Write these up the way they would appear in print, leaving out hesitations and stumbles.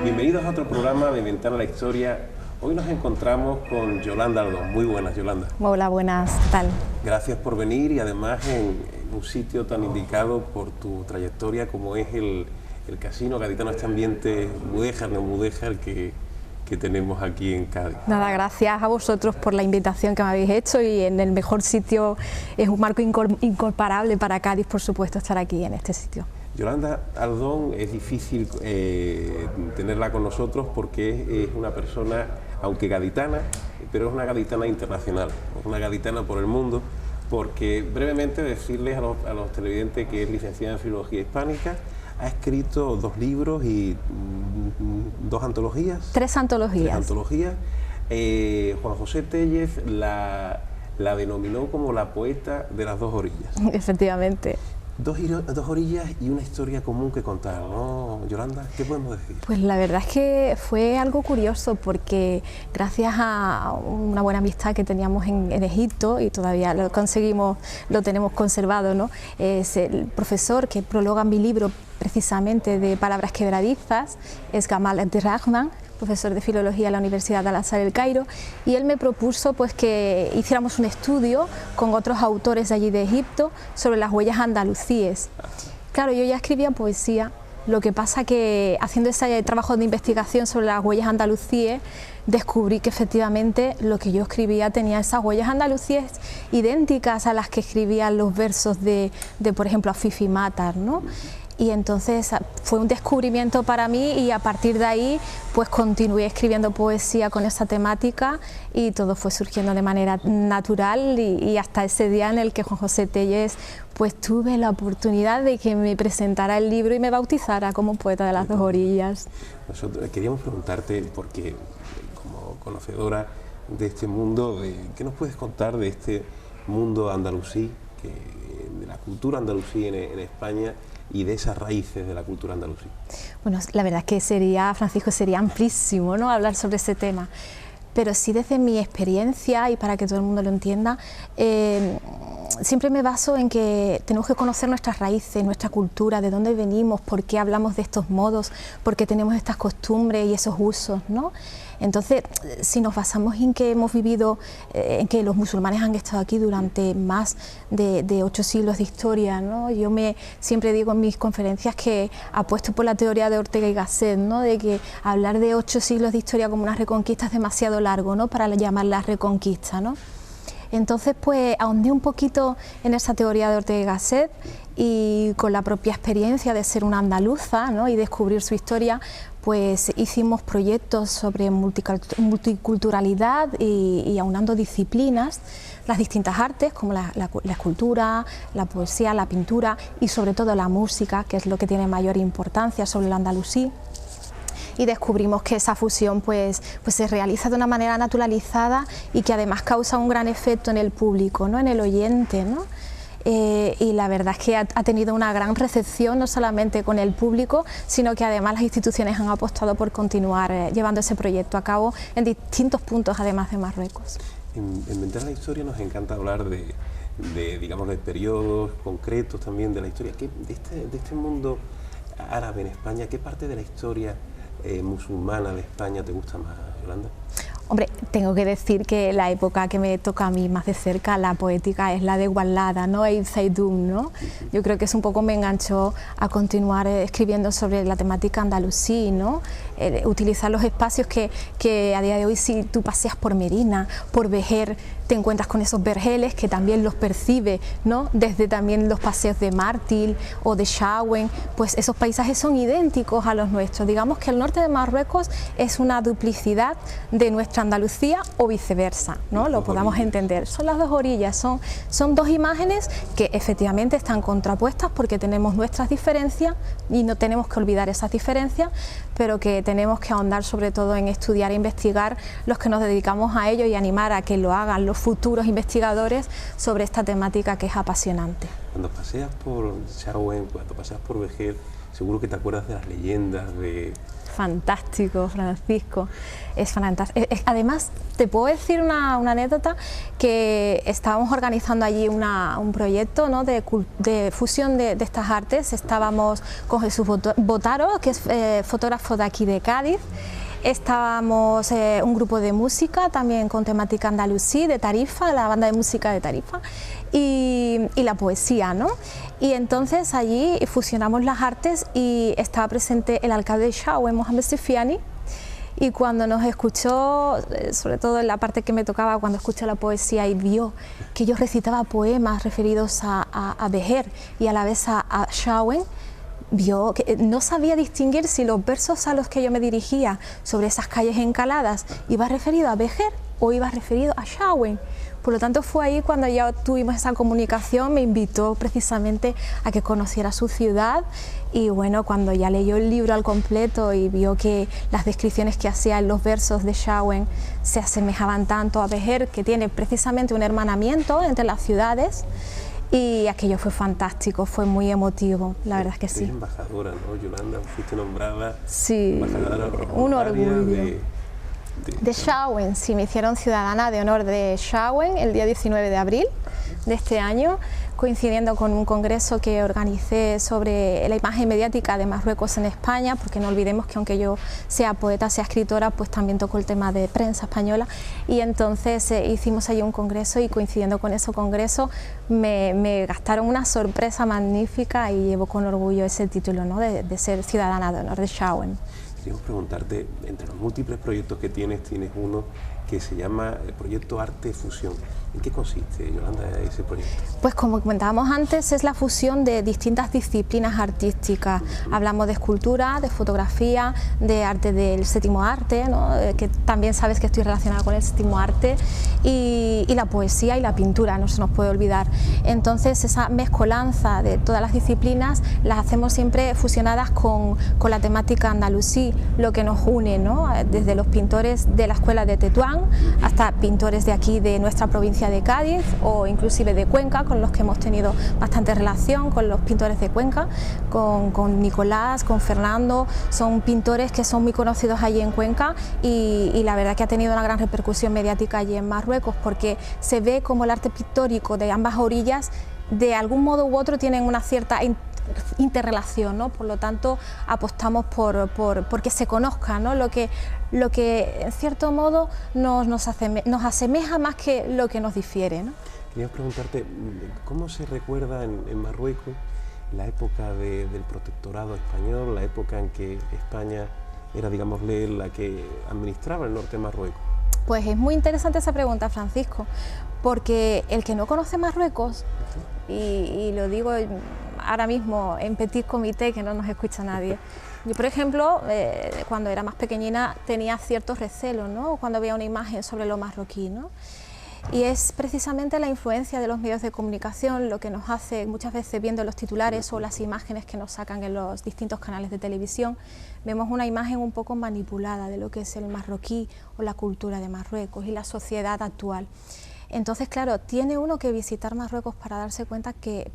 Bienvenidos a otro programa de Ventana a la Historia. Hoy nos encontramos con Yolanda Ardón. Muy buenas, Yolanda. Hola, buenas, ¿qué tal? Gracias por venir y además en un sitio tan indicado por tu trayectoria como es el Casino Gaditano, este ambiente mudéjar, neomudéjar que tenemos aquí en Cádiz. Nada, gracias a vosotros por la invitación que me habéis hecho y en el mejor sitio, es un marco incomparable para Cádiz, por supuesto, estar aquí en este sitio. Yolanda Ardón es difícil tenerla con nosotros porque es una persona, aunque gaditana, pero es una gaditana internacional, es una gaditana por el mundo, porque brevemente decirles a los televidentes que es licenciada en Filología Hispánica, ha escrito 2 libros y 2 antologías. 3 antologías. 3 antologías. Juan José Tellez la denominó como la poeta de las 2 orillas. Efectivamente. 2 orillas y una historia común que contar, ¿no, Yolanda? ¿Qué podemos decir? Pues la verdad es que fue algo curioso porque gracias a una buena amistad que teníamos en Egipto y todavía lo conseguimos, lo tenemos conservado, ¿no? Es el profesor que prologa mi libro precisamente de Palabras quebradizas, es Gamal Abderrahman, profesor de Filología en la Universidad de Al-Azhar del Cairo, y él me propuso pues que hiciéramos un estudio con otros autores de allí de Egipto sobre las huellas andalusíes. Claro, yo ya escribía poesía, lo que pasa que haciendo ese trabajo de investigación sobre las huellas andalusíes descubrí que efectivamente lo que yo escribía tenía esas huellas andalusíes idénticas a las que escribían los versos de por ejemplo, Afifi Matar, ¿no? Y entonces fue un descubrimiento para mí y a partir de ahí pues continué escribiendo poesía con esa temática y todo fue surgiendo de manera natural y hasta ese día en el que Juan José Tellez pues tuve la oportunidad de que me presentara el libro y me bautizara como poeta de las 2 orillas. Nosotros queríamos preguntarte, porque como conocedora de este mundo, ¿qué nos puedes contar de este mundo andalusí, de la cultura andalusí en España y de esas raíces de la cultura andalusí? Bueno, la verdad es que sería, Francisco, sería amplísimo, ¿no?, hablar sobre ese tema, pero sí desde mi experiencia y para que todo el mundo lo entienda, siempre me baso en que tenemos que conocer nuestras raíces, nuestra cultura, de dónde venimos, por qué hablamos de estos modos, por qué tenemos estas costumbres y esos usos, ¿no? Entonces, si nos basamos en que hemos vivido, en que los musulmanes han estado aquí durante más de 8 siglos de historia, ¿no? Yo siempre digo en mis conferencias que apuesto por la teoría de Ortega y Gasset, ¿no?, de que hablar de 8 siglos de historia como una reconquista es demasiado largo, ¿no?, para llamarla reconquista, ¿no? Entonces, pues ahondé un poquito en esa teoría de Ortega y Gasset y con la propia experiencia de ser una andaluza, ¿no?, y descubrir su historia, pues hicimos proyectos sobre multiculturalidad y aunando disciplinas, las distintas artes como la escultura, la poesía, la pintura y sobre todo la música, que es lo que tiene mayor importancia sobre el andalusí. Y descubrimos que esa fusión pues se realiza de una manera naturalizada y que además causa un gran efecto en el público, ¿no?, en el oyente, ¿no? Y la verdad es que ha tenido una gran recepción, no solamente con el público, sino que además las instituciones han apostado por continuar llevando ese proyecto a cabo en distintos puntos, además de Marruecos. En Ventana a la Historia nos encanta hablar digamos, de periodos concretos también de la historia. De este mundo árabe en España, ¿qué parte de la historia musulmana de España te gusta más, Yolanda? Hombre, tengo que decir que la época que me toca a mí más de cerca, la poética, es la de Walada, ¿no?, Ibn Saidún, ¿no? Yo creo que eso un poco me enganchó a continuar escribiendo sobre la temática andalusí, ¿no? Utilizar los espacios que a día de hoy, si tú paseas por Merina, por Vejer, te encuentras con esos vergeles que también los percibe, ¿no?, desde también los paseos de Mártil o de Chaouen, pues esos paisajes son idénticos a los nuestros. Digamos que el norte de Marruecos es una duplicidad de nuestra Andalucía o viceversa, ¿no?, lo podamos entender. Son las 2 orillas, son 2 imágenes que efectivamente están contrapuestas porque tenemos nuestras diferencias y no tenemos que olvidar esas diferencias, pero que tenemos que ahondar sobre todo en estudiar e investigar los que nos dedicamos a ello y animar a que lo hagan los futuros investigadores sobre esta temática que es apasionante. Cuando paseas por Schauen, cuando paseas por Vejer, seguro que te acuerdas de las leyendas, de... Fantástico, Francisco, es fantástico. Además, te puedo decir una anécdota, que estábamos organizando allí un proyecto, ¿no?, de fusión de estas artes. Estábamos con Jesús Botaro, que es fotógrafo de aquí de Cádiz. Estábamos un grupo de música también con temática andalusí, de Tarifa, la banda de música de Tarifa, y la poesía, ¿no? Y entonces allí fusionamos las artes y estaba presente el alcalde de Schauen, Mohamed Sifiani, y cuando nos escuchó, sobre todo en la parte que me tocaba, cuando escuchó la poesía y vio que yo recitaba poemas referidos a Vejer y a la vez a Schauen, vio que no sabía distinguir si los versos a los que yo me dirigía sobre esas calles encaladas iba referido a Vejer o iba referido a Schauen. Por lo tanto, fue ahí cuando ya tuvimos esa comunicación, me invitó precisamente a que conociera su ciudad, y bueno, cuando ya leyó el libro al completo y vio que las descripciones que hacía en los versos de Schauen se asemejaban tanto a Vejer, que tiene precisamente un hermanamiento entre las ciudades, y aquello fue fantástico, fue muy emotivo, la verdad es que sí. Eres embajadora, ¿no, Yolanda? Fuiste nombrada embajadora, un orgullo. De Schauen, sí, me hicieron ciudadana de honor de Schauen el día 19 de abril de este año, coincidiendo con un congreso que organicé sobre la imagen mediática de Marruecos en España, porque no olvidemos que aunque yo sea poeta, sea escritora, pues también toco el tema de prensa española, y entonces hicimos allí un congreso, y coincidiendo con ese congreso me gastaron una sorpresa magnífica, y llevo con orgullo ese título, ¿no?, de ser ciudadana de honor de Schauen. Queríamos preguntarte, entre los múltiples proyectos que tienes uno que se llama el proyecto Arte Fusión. ¿En qué consiste, Yolanda, ese proyecto? Pues como comentábamos antes, es la fusión de distintas disciplinas artísticas. Hablamos de escultura, de fotografía, de arte del séptimo arte, ¿no?, que también sabes que estoy relacionada con el séptimo arte, y la poesía y la pintura, no se nos puede olvidar. Entonces, esa mezcolanza de todas las disciplinas las hacemos siempre fusionadas con la temática andalusí, lo que nos une, ¿no?, desde los pintores de la escuela de Tetuán hasta pintores de aquí, de nuestra provincia de Cádiz, o inclusive de Cuenca, con los que hemos tenido bastante relación, con los pintores de Cuenca, con Nicolás, con Fernando. Son pintores que son muy conocidos allí en Cuenca, y la verdad que ha tenido una gran repercusión mediática allí en Marruecos, porque se ve como el arte pictórico de ambas orillas de algún modo u otro tienen una cierta interrelación, ¿no? Por lo tanto, apostamos por que se conozca, ¿no?, lo que en cierto modo nos asemeja más que lo que nos difiere, ¿no? Quería preguntarte, ¿cómo se recuerda en Marruecos la época del protectorado español, la época en que España era, digámosle, la que administraba el norte de Marruecos? Pues es muy interesante esa pregunta, Francisco, porque el que no conoce Marruecos, y lo digo ahora mismo en petit comité, que no nos escucha nadie. Yo, por ejemplo, cuando era más pequeñina tenía ciertos recelos, ¿no?, cuando veía una imagen sobre lo marroquí, ¿no? Y es precisamente la influencia de los medios de comunicación lo que nos hace, muchas veces viendo los titulares o las imágenes que nos sacan en los distintos canales de televisión, vemos una imagen un poco manipulada de lo que es el marroquí o la cultura de Marruecos y la sociedad actual. Entonces, claro, tiene uno que visitar Marruecos para darse cuenta que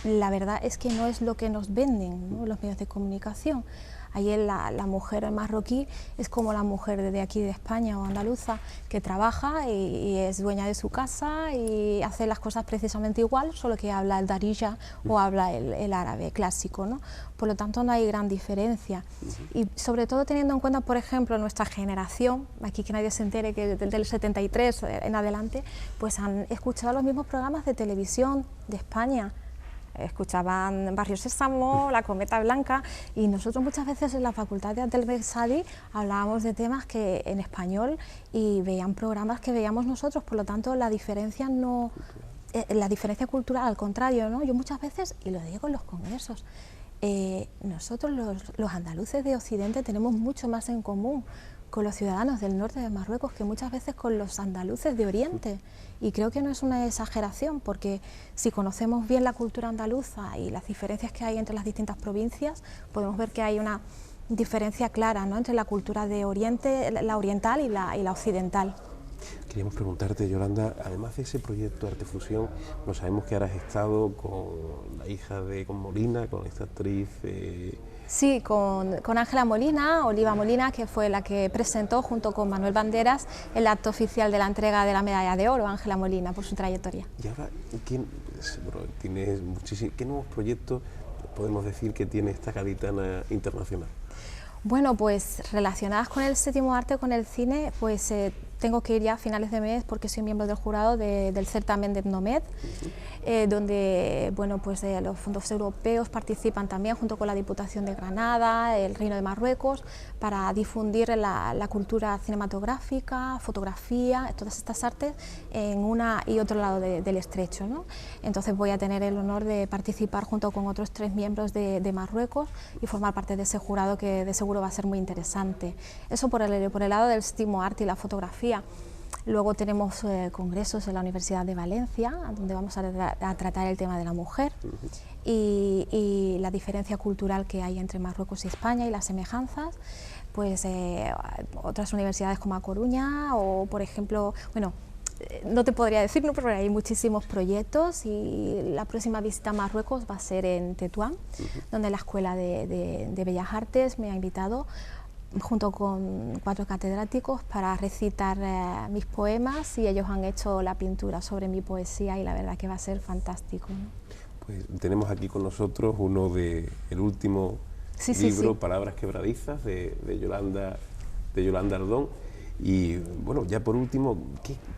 la verdad es que no es lo que nos venden, ¿no?, los medios de comunicación. Allí la mujer marroquí es como la mujer de aquí de España o andaluza, que trabaja y es dueña de su casa y hace las cosas precisamente igual, solo que habla el darija o habla el árabe clásico, ¿no? Por lo tanto, no hay gran diferencia. Y sobre todo teniendo en cuenta, por ejemplo, nuestra generación, aquí que nadie se entere que desde el 73 en adelante, pues han escuchado los mismos programas de televisión de España. Escuchaban Barrio Sésamo, La Cometa Blanca, y nosotros muchas veces en la Facultad de Arte del Bersadi hablábamos de temas que en español y veían programas que veíamos nosotros, por lo tanto la diferencia cultural, al contrario, ¿no? Yo muchas veces, y lo digo en los congresos, nosotros los andaluces de Occidente tenemos mucho más en común con los ciudadanos del norte de Marruecos que muchas veces con los andaluces de Oriente, y creo que no es una exageración, porque si conocemos bien la cultura andaluza y las diferencias que hay entre las distintas provincias, podemos ver que hay una diferencia clara, ¿no?, entre la cultura de Oriente, la oriental y la occidental. ¿Qué Queríamos preguntarte, Yolanda, además de ese proyecto Artefusión, no sabemos que ahora has estado con la hija con Molina, con esta actriz. Sí, con Ángela Molina, Oliva Molina, que fue la que presentó junto con Manuel Banderas el acto oficial de la entrega de la medalla de oro a Ángela Molina por su trayectoria. Y ahora, ¿qué nuevos proyectos podemos decir que tiene esta gaditana internacional? Bueno, pues relacionadas con el séptimo arte, con el cine, pues tengo que ir ya a finales de mes porque soy miembro del jurado del certamen de Etnomed, donde bueno, pues, los fondos europeos participan también junto con la Diputación de Granada, el Reino de Marruecos, para difundir la cultura cinematográfica, fotografía, todas estas artes en una y otro lado del estrecho, ¿no? Entonces voy a tener el honor de participar junto con otros 3 miembros de Marruecos y formar parte de ese jurado que de seguro va a ser muy interesante. Eso por el lado del séptimo arte y la fotografía. Luego tenemos congresos en la Universidad de Valencia, donde vamos a tratar el tema de la mujer y la diferencia cultural que hay entre Marruecos y España y las semejanzas. Pues otras universidades como A Coruña o, por ejemplo, bueno, no te podría decir, ¿no?, porque hay muchísimos proyectos y la próxima visita a Marruecos va a ser en Tetuán, donde la Escuela de Bellas Artes me ha invitado junto con 4 catedráticos para recitar mis poemas y ellos han hecho la pintura sobre mi poesía y la verdad que va a ser fantástico, ¿no? Pues tenemos aquí con nosotros el último libro, sí. Palabras quebradizas, de Yolanda Ardón. Y bueno, ya por último,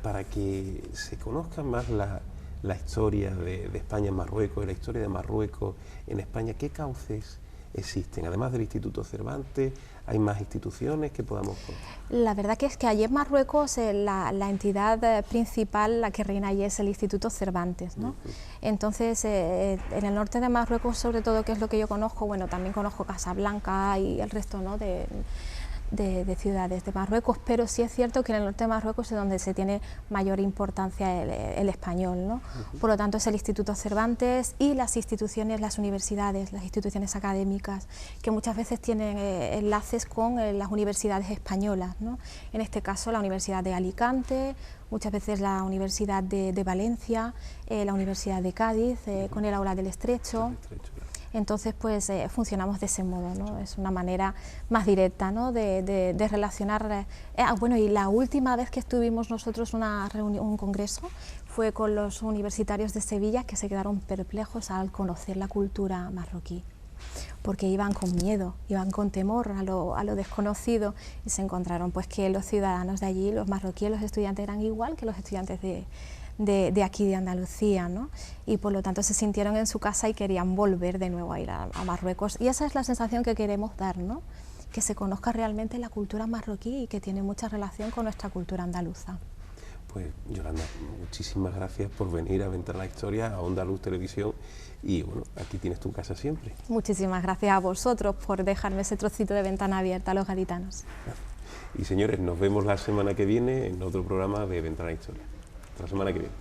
para que se conozca más la historia de España en Marruecos, la historia de Marruecos en España, ¿qué cauces existen? Además del Instituto Cervantes, ¿hay más instituciones que podamos conocer? La verdad que es que allí en Marruecos la entidad principal, la que reina allí, es el Instituto Cervantes, ¿no? Entonces, en el norte de Marruecos, sobre todo, que es lo que yo conozco, bueno, también conozco Casablanca y el resto, ¿no?, de ciudades de Marruecos, pero sí es cierto que en el norte de Marruecos es donde se tiene mayor importancia el español, ¿no? Por lo tanto es el Instituto Cervantes y las instituciones, las universidades, las instituciones académicas, que muchas veces tienen enlaces con las universidades españolas, ¿no? En este caso la Universidad de Alicante, muchas veces la Universidad de Valencia, la Universidad de Cádiz, con el Aula del Estrecho. Entonces, pues funcionamos de ese modo, ¿no? Es una manera más directa, ¿no?, de relacionar. Bueno, y la última vez que estuvimos nosotros un congreso fue con los universitarios de Sevilla, que se quedaron perplejos al conocer la cultura marroquí, porque iban con miedo, iban con temor a lo desconocido y se encontraron pues que los ciudadanos de allí, los marroquíes, los estudiantes eran igual que los estudiantes de aquí de Andalucía, ¿no? Y por lo tanto se sintieron en su casa y querían volver de nuevo a ir a Marruecos, y esa es la sensación que queremos dar, ¿no?, que se conozca realmente la cultura marroquí y que tiene mucha relación con nuestra cultura andaluza. Pues Yolanda, muchísimas gracias por venir a Ventana a la Historia, a Onda Luz Televisión, y bueno, aquí tienes tu casa siempre. Muchísimas gracias a vosotros por dejarme ese trocito de ventana abierta a los gaditanos. Y señores, nos vemos la semana que viene en otro programa de Ventana a la Historia. Hasta la semana que viene.